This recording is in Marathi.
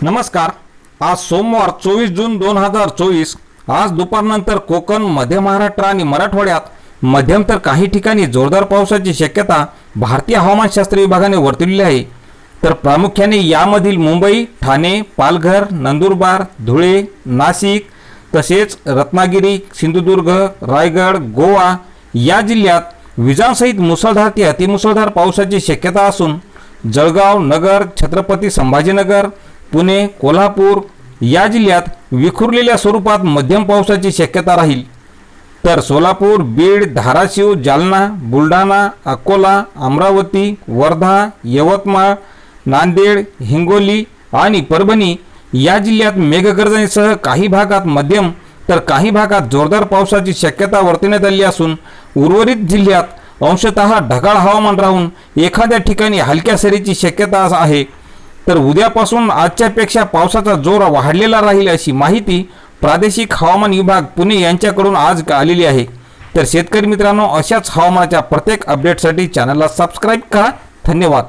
नमस्कार। आज सोमवार 24 जून 2024 आज दुपारनंतर कोकण, मध्य महाराष्ट्र आणि मराठवाड्यात मध्यम तर काही ठिकाणी जोरदार पावसाची शक्यता भारतीय हवामानशास्त्र विभागाने वर्तवली आहे। तर प्रामुख्याने यामधील मुंबई, ठाणे, पालघर, नंदुरबार, धुळे, नाशिक तसेच रत्नागिरी, सिंधुदुर्ग, रायगड, गोवा या जिल्ह्यात विजांसहित मुसळधार ते अतिमुसळधार पावसाची शक्यता असून जळगाव, नगर, छत्रपती संभाजीनगर, पुणे, कोल्हापूर या जिल्ह्यात विखुरलेल्या स्वरूपात मध्यम पावसाची शक्यता राहील। तर सोलापूर, बीड, धाराशिव, जालना, बुलढाणा, अकोला, अमरावती, वर्धा, यवतमाळ, नांदेड, हिंगोली आणि परभणी या जिल्ह्यात मेघगर्जनेसह काही भागात मध्यम तर काही भागात जोरदार पावसाची शक्यता वर्तवण्यात आली असून उर्वरित जिल्ह्यात अंशतः ढगाळ हवामान राहून एखाद्या ठिकाणी हलक्या सरीची शक्यता आहे। तर उद्यापासून आजच्यापेक्षा पावसाचा जोर वाढलेला राहील अशी माहिती प्रादेशिक हवामान विभाग पुणे यांच्याकडून आज आलेली आहे। तर शेतकरी मित्रांनो, अशाच हवामानाच्या प्रत्येक अपडेटसाठी चॅनलला सबस्क्राईब करा। धन्यवाद।